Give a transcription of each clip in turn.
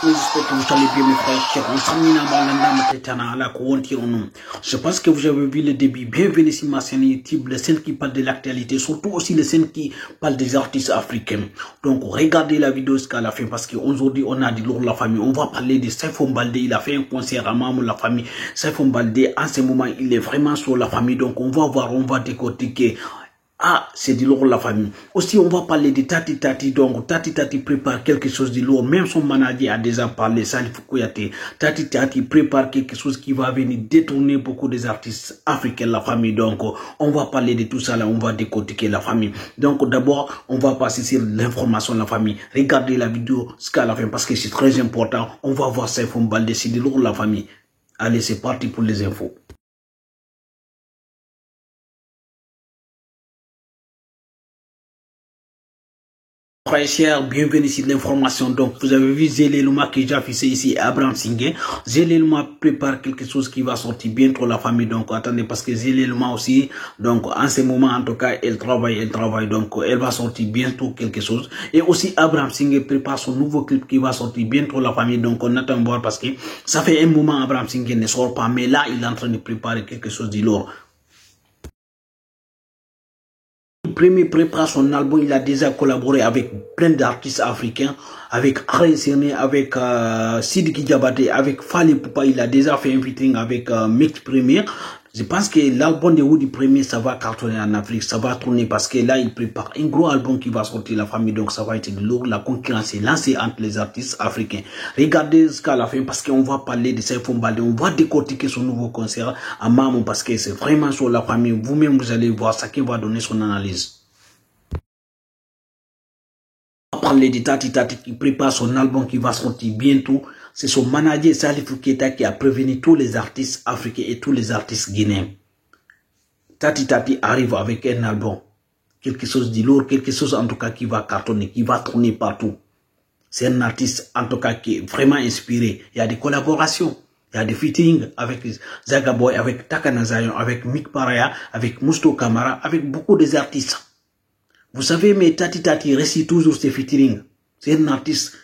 J'espère que vous allez bien mes frères chers. Je pense que vous avez vu le début. Bienvenue sur ma chaîne YouTube, les scènes qui parlent de l'actualité, surtout aussi les scènes qui parlent des artistes africains. Donc regardez la vidéo jusqu'à la fin parce qu'aujourd'hui on a dit lourd la famille. On va parler de Saifou Mbaldé. Il a fait un concert à Mamou la famille. Saifou Mbaldé en ce moment il est vraiment sur la famille. Donc on va voir, on va décortiquer. Ah, c'est du lourd la famille. Aussi, on va parler de Tati Tati. Donc, Tati Tati prépare quelque chose de lourd. Même son manager a déjà parlé, Salif Kouyaté. Tati Tati prépare quelque chose qui va venir détourner beaucoup des artistes africains, la famille. Donc, on va parler de tout ça là, on va décortiquer la famille. Donc, d'abord, on va passer sur l'information de la famille. Regardez la vidéo jusqu'à la fin parce que c'est très important. On va voir Saifou Mbaldé, c'est du lourd la famille. Allez, c'est parti pour les infos. Frères chers, bienvenue sur l'information. Donc, vous avez vu Zélé Luma qui j'ai affiché ici, Abraham Singhé. Zélé Luma prépare quelque chose qui va sortir bientôt la famille. Donc, attendez, parce que Zélé Luma aussi, donc, en ce moment, en tout cas, elle travaille. Donc, elle va sortir bientôt quelque chose. Et aussi, Abraham Singhé prépare son nouveau clip qui va sortir bientôt la famille. Donc, on attend voir parce que ça fait un moment, Abraham Singhé ne sort pas. Mais là, il est en train de préparer quelque chose de lourd. Premier prépare son album, il a déjà collaboré avec plein d'artistes africains, avec Alain Séné, avec Sidiki Diabaté, avec Fally Poupa, il a déjà fait un featuring avec Mix Premier. Je pense que l'album de Woody Premier, ça va cartonner en Afrique, ça va tourner parce que là, il prépare un gros album qui va sortir la famille, donc ça va être lourd. La concurrence est lancée entre les artistes africains. Regardez jusqu'à la fin parce qu'on va parler de Saifou Mbaldé, on va décortiquer son nouveau concert à Mamou parce que c'est vraiment sur la famille. Vous-même, vous allez voir ça qui va donner son analyse. Parler de Tati Tati qui prépare son album qui va sortir bientôt. C'est son manager Salif Keita qui a prévenu tous les artistes africains et tous les artistes guinéens. Tati Tati arrive avec un album. Quelque chose de lourd, quelque chose en tout cas qui va cartonner, qui va tourner partout. C'est un artiste en tout cas qui est vraiment inspiré. Il y a des collaborations. Il y a des featuring avec Zagaboy, avec Takana Zion, avec Mick Paraya, avec Mousto Kamara, avec beaucoup des artistes. Vous savez, mais Tati Tati récite toujours ses featuring. C'est un artiste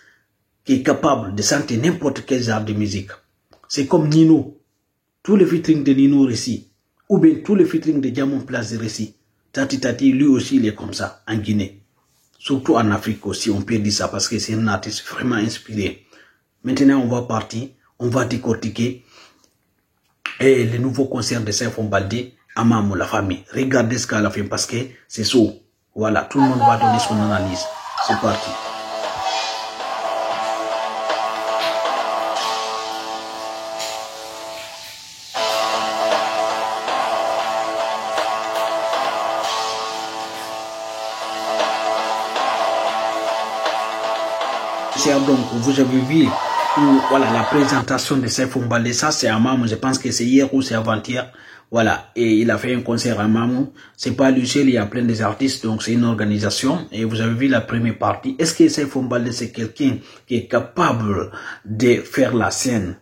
qui est capable de chanter n'importe quel genre de musique. C'est comme Nino. Tous les featuring de Nino récit. Ou bien tous les featuring de Diamond Place récit. Tati Tati, lui aussi, il est comme ça, en Guinée. Surtout en Afrique aussi, on peut dire ça parce que c'est un artiste vraiment inspiré. Maintenant, on va partir, on va décortiquer et le nouveau concert de Saifou Mbaldé à Mamou, la famille. Regardez ce qu'elle a fait parce que c'est chaud. Voilà, tout le monde va donner son analyse. C'est parti. Donc, vous avez vu voilà, la présentation de Saifou Mbaldé. Ça, c'est à Mamou. Je pense que c'est hier ou c'est avant-hier. Voilà, et il a fait un concert à Mamou. C'est pas lui seul, il y a plein d'artistes, donc c'est une organisation. Et vous avez vu la première partie. Est-ce que Saifou Mbaldé, c'est quelqu'un qui est capable de faire la scène?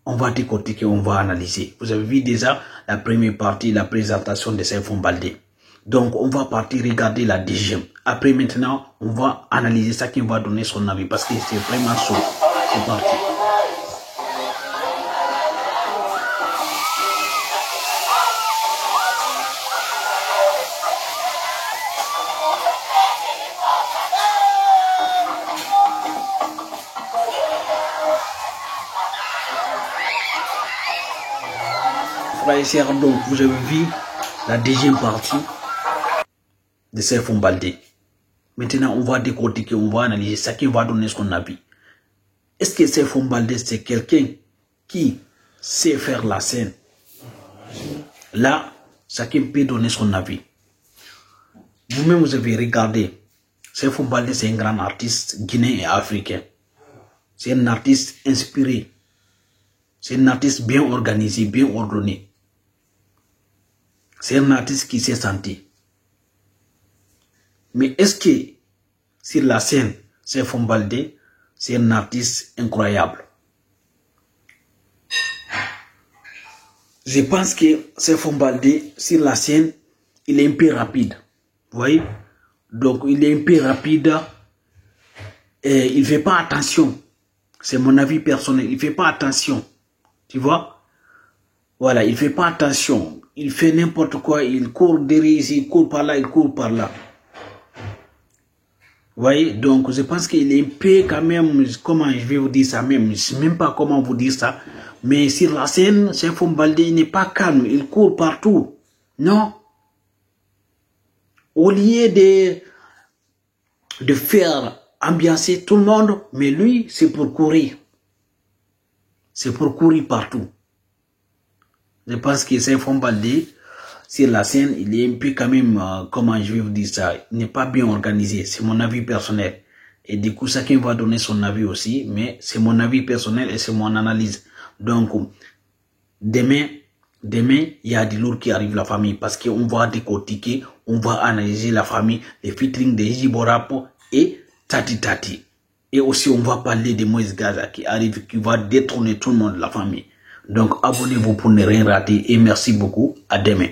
On va décortiquer, on va analyser. Vous avez vu déjà la première partie, la présentation de Saifou Mbaldé. Donc, on va partir regarder la deuxième. Après, maintenant, on va analyser ça qui va donner son avis parce que c'est vraiment chaud. C'est parti. Donc, vous avez vu la deuxième partie de Saifou Mbaldé. Maintenant, on va décortiquer, on va analyser ça qui va donner son avis. Est-ce que Saifou Mbaldé, c'est quelqu'un qui sait faire la scène? Là, chacun peut donner son avis. Vous-même, vous avez regardé. Saifou Mbaldé, c'est un grand artiste guinéen et africain. C'est un artiste inspiré. C'est un artiste bien organisé, bien ordonné. C'est un artiste qui s'est senti. Mais est-ce que sur la scène, Saifou Mbaldé, c'est un artiste incroyable? Je pense que Saifou Mbaldé, sur la scène, il est un peu rapide. Vous voyez? Donc, il est un peu rapide et il ne fait pas attention C'est mon avis personnel. Il fait pas attention. Tu vois? Voilà, il fait pas attention. Il fait n'importe quoi. Il court derrière ici, il court par là, il court par là. Vous voyez? Donc, je pense qu'il est un peu quand même, comment je vais vous dire ça même, je sais même pas comment vous dire ça. Mais sur la scène, Saifou Baldé, il n'est pas calme. Il court partout. Non? Au lieu de faire ambiancer tout le monde, mais lui, c'est pour courir. C'est pour courir partout. Je pense que Saifou Baldé, sur la scène, il est un peu quand même, comment je vais vous dire ça, il n'est pas bien organisé. C'est mon avis personnel. Et du coup, chacun va donner son avis aussi, mais c'est mon avis personnel et c'est mon analyse. Donc, demain, il y a du lourd qui arrive la famille parce qu'on va décortiquer, on va analyser la famille, les featuring de Jiborapo et Tati Tati. Et aussi, on va parler de Moïse Gaza qui arrive, qui va détrôner tout le monde, la famille. Donc, abonnez-vous pour ne rien rater et merci beaucoup. À demain.